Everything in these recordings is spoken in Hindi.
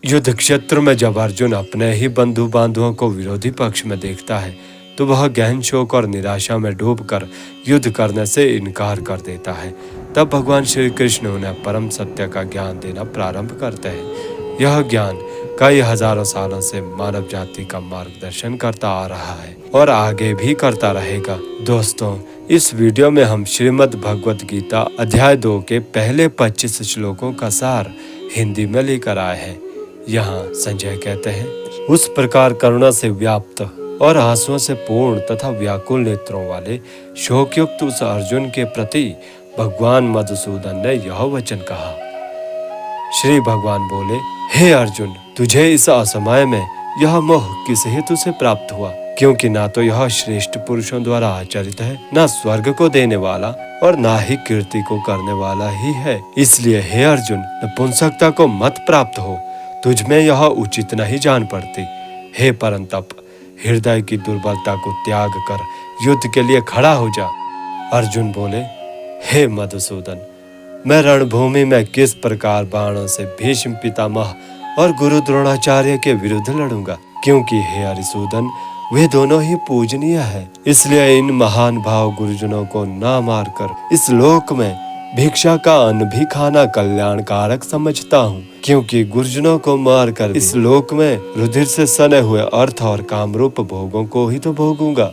युद्ध क्षेत्र में जब अर्जुन अपने ही बंधु बांधवों को विरोधी पक्ष में देखता है तो वह गहन शोक और निराशा में डूबकर युद्ध करने से इनकार कर देता है। तब भगवान श्री कृष्ण उन्हें परम सत्य का ज्ञान देना प्रारंभ करते हैं। यह ज्ञान कई हजारों सालों से मानव जाति का मार्गदर्शन करता आ रहा है और आगे भी करता रहेगा। दोस्तों, इस वीडियो में हम श्रीमद् भगवत गीता अध्याय 2 के पहले 25 श्लोकों का सार हिंदी में लेकर आए हैं। यहाँ संजय कहते हैं, उस प्रकार करुणा से व्याप्त और आंसुओं से पूर्ण तथा व्याकुल नेत्रों वाले शोकयुक्त उस अर्जुन के प्रति भगवान मधुसूदन ने यह वचन कहा। श्री भगवान बोले, हे अर्जुन, तुझे इस असमय में यह मोह किस हेतु से प्राप्त हुआ? क्योंकि ना तो यह श्रेष्ठ पुरुषों द्वारा आचरित है, ना स्वर्ग को देने वाला और ना ही कीर्ति को करने वाला ही है। इसलिए हे अर्जुन, नपुंसकता को मत प्राप्त हो, तुझ में यह उचित नहीं जान पड़ती। हे परंतप, हृदय की दुर्बलता को त्याग कर युद्ध के लिए खड़ा हो जा। अर्जुन बोले, हे मधुसूदन, मैं रणभूमि में किस प्रकार बाणों से भीष्म पितामह और गुरु द्रोणाचार्य के विरुद्ध लड़ूंगा? क्योंकि हे हरिसूदन, वे दोनों ही पूजनीय है। इसलिए इन महान भाव गुरुजनों को ना मारकर इस लोक में भिक्षा का अन्न भी खाना कल्याणकारक समझता हूँ। क्योंकि गुरुजनों को मारकर इस लोक में रुधिर से सने हुए अर्थ और कामरूप भोगों को ही तो भोगूंगा।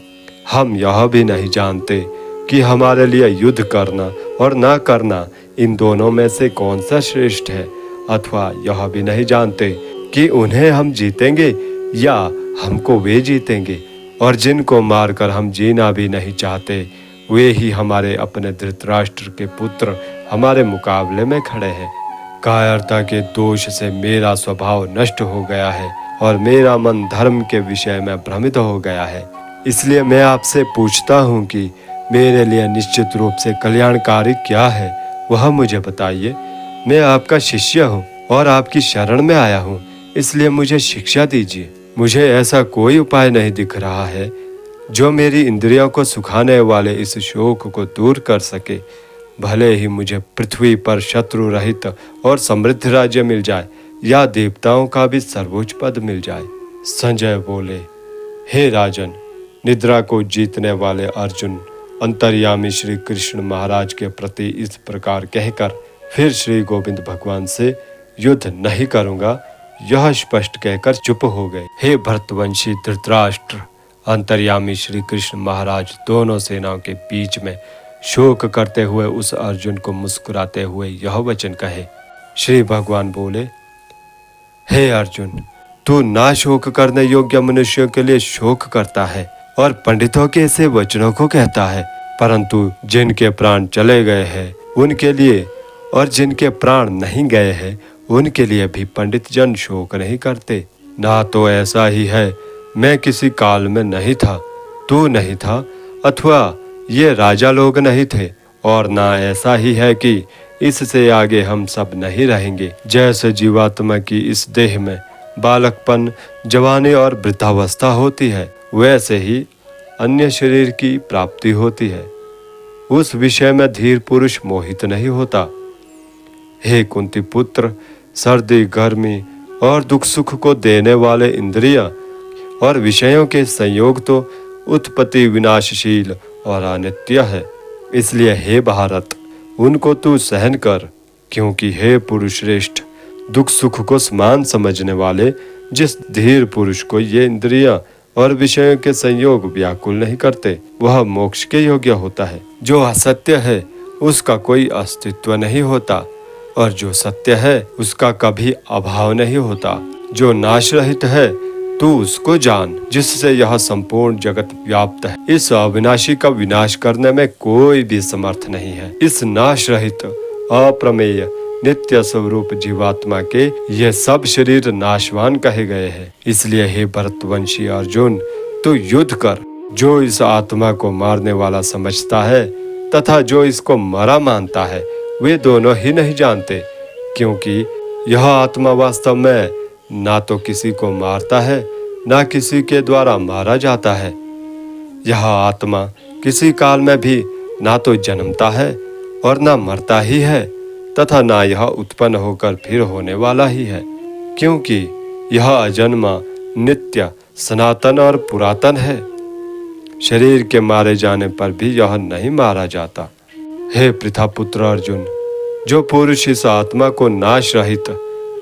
हम यह भी नहीं जानते कि हमारे लिए युद्ध करना और ना करना इन दोनों में से कौन सा श्रेष्ठ है, अथवा यह भी नहीं जानते कि उन्हें हम जीतेंगे या हमको वे जीतेंगे। और जिनको मारकर हम जीना भी नहीं चाहते, वे ही हमारे अपने धृतराष्ट्र के पुत्र हमारे मुकाबले में खड़े हैं। कायरता के दोष से मेरा स्वभाव नष्ट हो गया है और मेरा मन धर्म के विषय में भ्रमित हो गया है। इसलिए मैं आपसे पूछता हूँ कि मेरे लिए निश्चित रूप से कल्याणकारी क्या है, वह मुझे बताइए। मैं आपका शिष्य हूँ और आपकी शरण में आया हूँ, इसलिए मुझे शिक्षा दीजिए। मुझे ऐसा कोई उपाय नहीं दिख रहा है जो मेरी इंद्रियों को सुखाने वाले इस शोक को दूर कर सके। भले ही मुझे पृथ्वी पर शत्रु रहित और समृद्ध राज्य मिल जाए या देवताओं का भी सर्वोच्च पद मिल जाए। संजय बोले, हे राजन, निद्रा को जीतने वाले अर्जुन अंतर्यामी श्री कृष्ण महाराज के प्रति इस प्रकार कहकर फिर श्री गोविंद भगवान से युद्ध नहीं करूंगा यह स्पष्ट कहकर चुप हो गए। हे भरतवंशी धृतराष्ट्र, अंतर्यामी श्री कृष्ण महाराज दोनों सेनाओं के बीच में शोक करते हुए उस अर्जुन को मुस्कुराते हुए यह वचन कहे। श्री भगवान बोले, हे अर्जुन, तू ना शोक करने योग्य मनुष्यों के लिए शोक करता है और पंडितों के ऐसे वचनों को कहता है, परंतु जिनके प्राण चले गए हैं उनके लिए और जिनके प्राण नहीं गए हैं उनके लिए भी पंडित जन शोक नहीं करते। ना तो ऐसा ही है मैं किसी काल में नहीं था, तू नहीं था, अथवा ये राजा लोग नहीं थे, और ना ऐसा ही है कि इससे आगे हम सब नहीं रहेंगे। जैसे जीवात्मा की इस देह में बालकपन, जवानी और वृद्धावस्था होती है, वैसे ही अन्य शरीर की प्राप्ति होती है। उस विषय में धीर पुरुष मोहित नहीं होता। हे कुंती पुत्र, सर्दी, गर्मी और दुख सुख को देने वाले इंद्रियां और विषयों के संयोग तो उत्पत्ति विनाशशील और अनित्य है। इसलिए हे भारत, उनको तू सहन कर। क्योंकि हे पुरुष श्रेष्ठ, दुख सुख को समान समझने वाले जिस धीर पुरुष को ये इंद्रियां और विषयों के संयोग व्याकुल नहीं करते, वह मोक्ष के योग्य होता है। जो असत्य है उसका कोई अस्तित्व नहीं होता, और जो सत्य है उसका कभी अभाव नहीं होता। जो नाश रहित है तू उसको जान, जिससे यह संपूर्ण जगत व्याप्त है। इस अविनाशी का विनाश करने में कोई भी समर्थ नहीं है। इस नाश रहित अप्रमेय नित्य स्वरूप जीवात्मा के ये सब शरीर नाशवान कहे गए हैं। इसलिए हे भरतवंशी अर्जुन, तू युद्ध कर। जो इस आत्मा को मारने वाला समझता है तथा जो इसको मरा मानता है, वे दोनों ही नहीं जानते। क्योंकि यह आत्मा वास्तव में ना तो किसी को मारता है, ना किसी के द्वारा मारा जाता है। यह आत्मा किसी काल में भी ना तो जन्मता है और ना मरता ही है, तथा ना यह उत्पन्न होकर फिर होने वाला ही है। क्योंकि यह अजन्मा, नित्य, सनातन और पुरातन है। शरीर के मारे जाने पर भी यह नहीं मारा जाता। हे पृथापुत्र अर्जुन, जो पुरुष इस आत्मा को नाश रहित,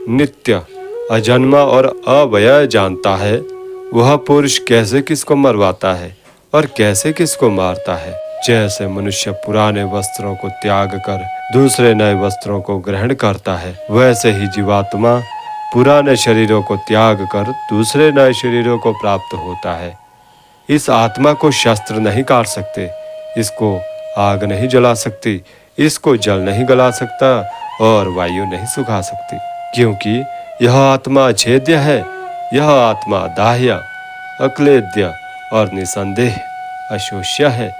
नित्य, अजन्मा और अव्यय जानता है, वह पुरुष कैसे किसको मरवाता है और कैसे किसको मारता है। जैसे मनुष्य पुराने वस्त्रों को त्याग कर दूसरे नए वस्त्रों को ग्रहण करता है, वैसे ही जीवात्मा पुराने शरीरों को त्याग कर दूसरे नए शरीरों को प्राप्त होता है। इस आत्मा को शस्त्र नहीं काट सकते, इसको आग नहीं जला सकती, इसको जल नहीं गला सकता और वायु नहीं सुखा सकती, क्योंकि यह आत्मा अछेद्य है। यह आत्मा दाह्य, अक्लेद्य और निसंदेह अशोष्य है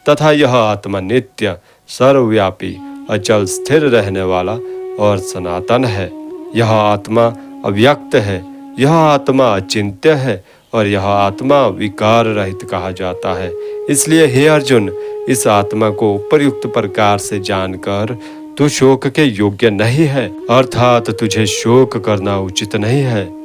तथा यह आत्मा नित्य, सर्वव्यापी, अचल स्थिर रहने वाला और सनातन है। यह आत्मा अव्यक्त है, यह आत्मा अचिंत्य है और यह आत्मा विकार रहित कहा जाता है। इसलिए हे अर्जुन, इस आत्मा को उपयुक्त प्रकार से जानकर तू शोक के योग्य नहीं है, अर्थात तुझे शोक करना उचित नहीं है।